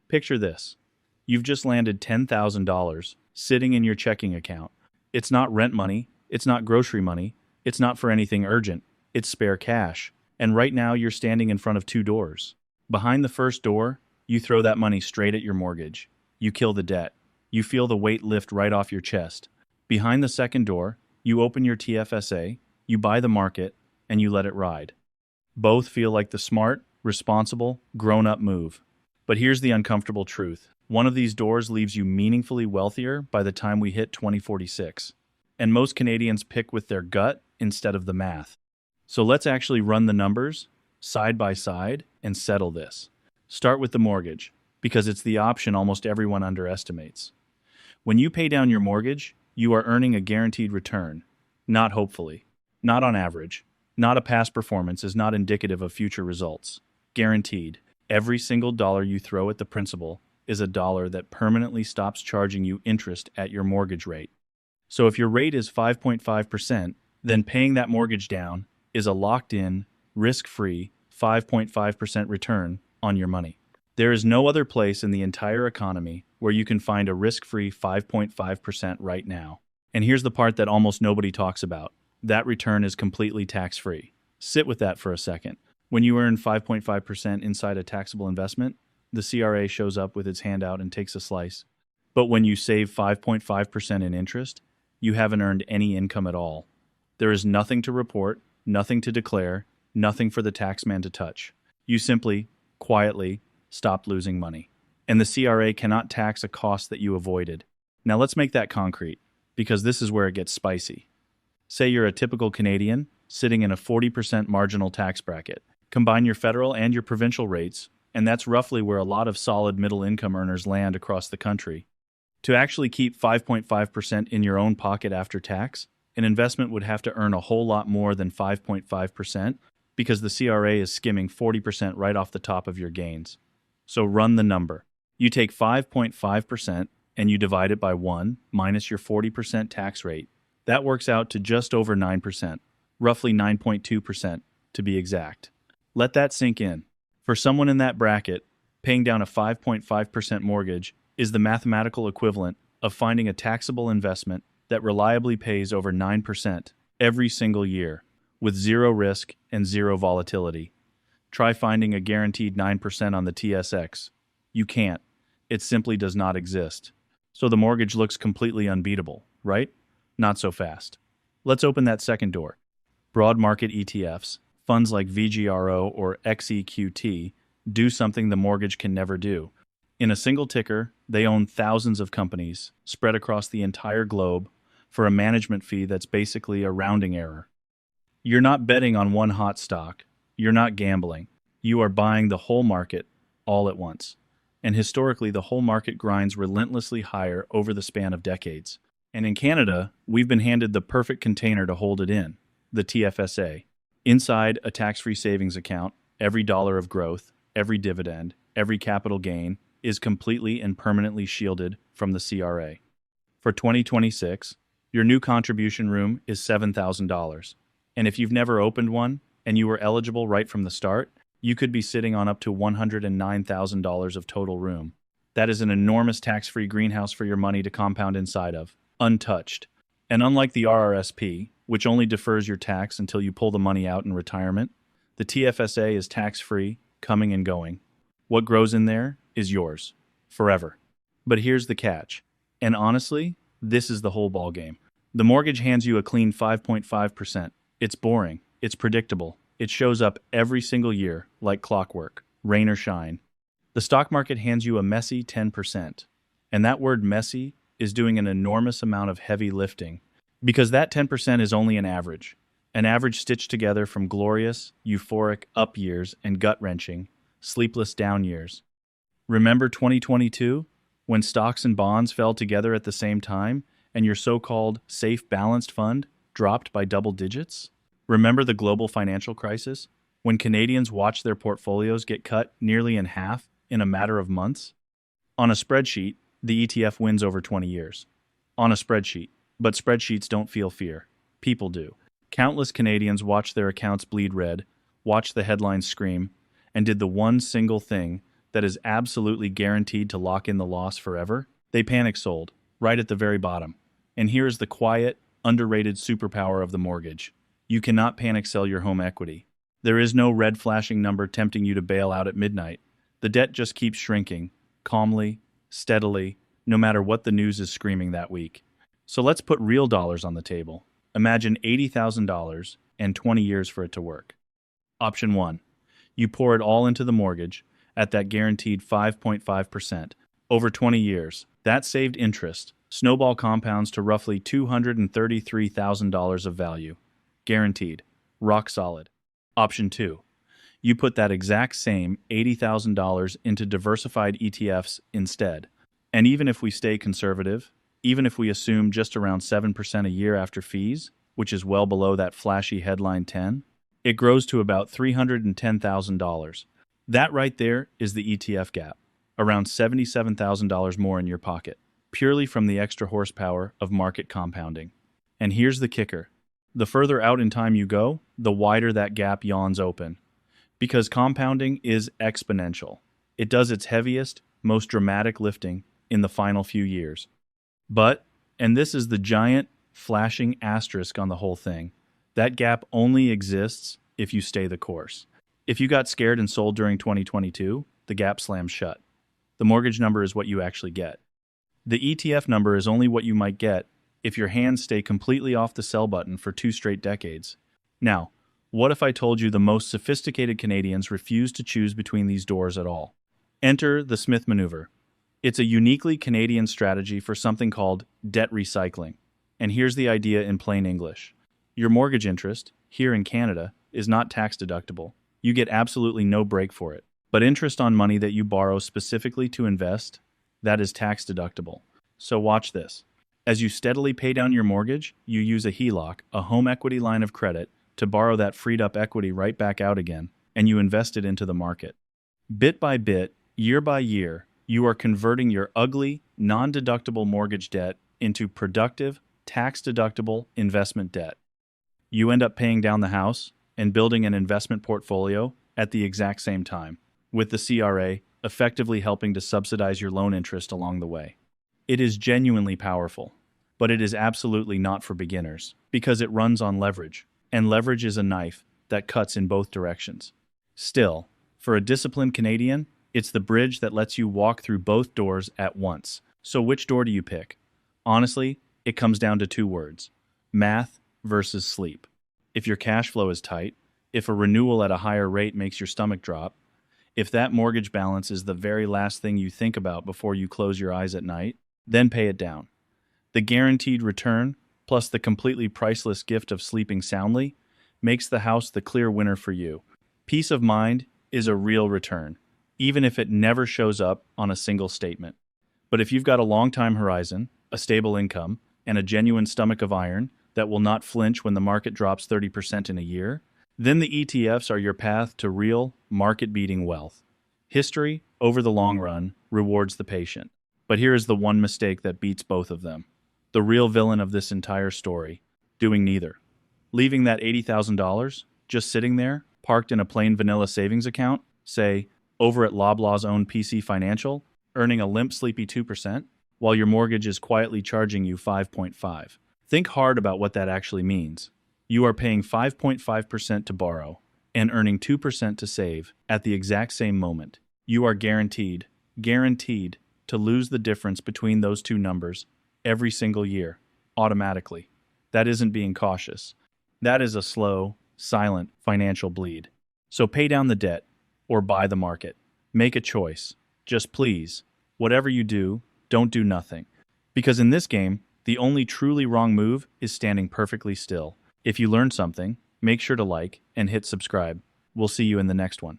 Picture this. You've just landed $10,000 sitting in your checking account. It's not rent money, it's not grocery money, it's not for anything urgent, it's spare cash. And right now you're standing in front of two doors. Behind the first door, you throw that money straight at your mortgage. You kill the debt. You feel the weight lift right off your chest. Behind the second door, you open your TFSA, you buy the market, and you let it ride. Both feel like the smart, responsible, grown-up move. But here's the uncomfortable truth. One of these doors leaves you meaningfully wealthier by the time we hit 2046. And most Canadians pick with their gut instead of the math. So let's actually run the numbers side by side and settle this. Start with the mortgage, because it's the option almost everyone underestimates. When you pay down your mortgage, you are earning a guaranteed return. Not hopefully. Not on average. Not a past performance is not indicative of future results. Guaranteed. Every single dollar you throw at the principal is a dollar that permanently stops charging you interest at your mortgage rate. So if your rate is 5.5%, then paying that mortgage down is a locked-in, risk-free 5.5% return on your money. There is no other place in the entire economy where you can find a risk-free 5.5% right now. And here's the part that almost nobody talks about. That return is completely tax-free. Sit with that for a second. When you earn 5.5% inside a taxable investment, the CRA shows up with its hand out and takes a slice. But when you save 5.5% in interest, you haven't earned any income at all. There is nothing to report, nothing to declare, nothing for the taxman to touch. You simply, quietly, stopped losing money. And the CRA cannot tax a cost that you avoided. Now let's make that concrete, because this is where it gets spicy. Say you're a typical Canadian, sitting in a 40% marginal tax bracket. Combine your federal and your provincial rates, and that's roughly where a lot of solid middle-income earners land across the country. To actually keep 5.5% in your own pocket after tax, an investment would have to earn a whole lot more than 5.5% because the CRA is skimming 40% right off the top of your gains. So run the number. You take 5.5% and you divide it by 1 minus your 40% tax rate. That works out to just over 9%, roughly 9.2% to be exact. Let that sink in. For someone in that bracket, paying down a 5.5% mortgage is the mathematical equivalent of finding a taxable investment that reliably pays over 9% every single year, with zero risk and zero volatility. Try finding a guaranteed 9% on the TSX. You can't. It simply does not exist. So the mortgage looks completely unbeatable, right? Not so fast. Let's open that second door. Broad market ETFs, funds like VGRO or XEQT, do something the mortgage can never do. In a single ticker, they own thousands of companies spread across the entire globe for a management fee that's basically a rounding error. You're not betting on one hot stock. You're not gambling. You are buying the whole market all at once. And historically, the whole market grinds relentlessly higher over the span of decades. And in Canada, we've been handed the perfect container to hold it in, the TFSA. Inside a tax-free savings account, every dollar of growth, every dividend, every capital gain is completely and permanently shielded from the CRA. For 2026, your new contribution room is $7,000. And if you've never opened one and you were eligible right from the start, you could be sitting on up to $109,000 of total room. That is an enormous tax-free greenhouse for your money to compound inside of, untouched. And unlike the RRSP, which only defers your tax until you pull the money out in retirement, the TFSA is tax-free, coming and going. What grows in there is yours, forever. But here's the catch. And honestly, this is the whole ballgame. The mortgage hands you a clean 5.5%. It's boring. It's predictable. It shows up every single year, like clockwork, rain or shine. The stock market hands you a messy 10%. And that word messy is doing an enormous amount of heavy lifting, because that 10% is only an average stitched together from glorious, euphoric up years and gut-wrenching, sleepless down years. Remember 2022, when stocks and bonds fell together at the same time and your so-called safe balanced fund dropped by double digits? Remember the global financial crisis, when Canadians watched their portfolios get cut nearly in half in a matter of months? On a spreadsheet, the ETF wins over 20 years. On a spreadsheet. But spreadsheets don't feel fear. People do. Countless Canadians watched their accounts bleed red, watched the headlines scream, and did the one single thing that is absolutely guaranteed to lock in the loss forever? They panic sold, right at the very bottom. And here's the quiet, underrated superpower of the mortgage. You cannot panic sell your home equity. There is no red flashing number tempting you to bail out at midnight. The debt just keeps shrinking, calmly, steadily, no matter what the news is screaming that week. So let's put real dollars on the table. Imagine $80,000 and 20 years for it to work. Option 1. You pour it all into the mortgage at that guaranteed 5.5%. Over 20 years, that saved interest snowball compounds to roughly $233,000 of value. Guaranteed. Rock solid. Option 2. You put that exact same $80,000 into diversified ETFs instead. And even if we stay conservative, even if we assume just around 7% a year after fees, which is well below that flashy headline 10, it grows to about $310,000. That right there is the ETF gap, around $77,000 more in your pocket, purely from the extra horsepower of market compounding. And here's the kicker. The further out in time you go, the wider that gap yawns open. Because compounding is exponential. It does its heaviest, most dramatic lifting in the final few years. But, and this is the giant, flashing asterisk on the whole thing, that gap only exists if you stay the course. If you got scared and sold during 2022, the gap slams shut. The mortgage number is what you actually get. The ETF number is only what you might get if your hands stay completely off the sell button for 2 straight decades. Now, what if I told you the most sophisticated Canadians refuse to choose between these doors at all? Enter the Smith maneuver. It's a uniquely Canadian strategy for something called debt recycling. And here's the idea in plain English. Your mortgage interest, here in Canada, is not tax deductible. You get absolutely no break for it. But interest on money that you borrow specifically to invest, that is tax deductible. So watch this. As you steadily pay down your mortgage, you use a HELOC, a home equity line of credit, to borrow that freed up equity right back out again, and you invest it into the market. Bit by bit, year by year, you are converting your ugly, non-deductible mortgage debt into productive, tax-deductible investment debt. You end up paying down the house and building an investment portfolio at the exact same time, with the CRA effectively helping to subsidize your loan interest along the way. It is genuinely powerful, but it is absolutely not for beginners, because it runs on leverage, and leverage is a knife that cuts in both directions. Still, for a disciplined Canadian, it's the bridge that lets you walk through both doors at once. So which door do you pick? Honestly, it comes down to 2 words: math versus sleep. If your cash flow is tight, if a renewal at a higher rate makes your stomach drop, if that mortgage balance is the very last thing you think about before you close your eyes at night, then pay it down. The guaranteed return, plus the completely priceless gift of sleeping soundly, makes the house the clear winner for you. Peace of mind is a real return, even if it never shows up on a single statement. But if you've got a long time horizon, a stable income, and a genuine stomach of iron that will not flinch when the market drops 30% in a year, then the ETFs are your path to real, market-beating wealth. History, over the long run, rewards the patient. But here is the one mistake that beats both of them. The real villain of this entire story, doing neither. Leaving that $80,000 just sitting there, parked in a plain vanilla savings account, say, over at Loblaw's own PC Financial, earning a limp sleepy 2%, while your mortgage is quietly charging you 5.5. Think hard about what that actually means. You are paying 5.5% to borrow and earning 2% to save at the exact same moment. You are guaranteed to lose the difference between those two numbers every single year, automatically. That isn't being cautious. That is a slow, silent financial bleed. So pay down the debt or buy the market. Make a choice. Just please, whatever you do, don't do nothing. Because in this game, the only truly wrong move is standing perfectly still. If you learned something, make sure to like and hit subscribe. We'll see you in the next one.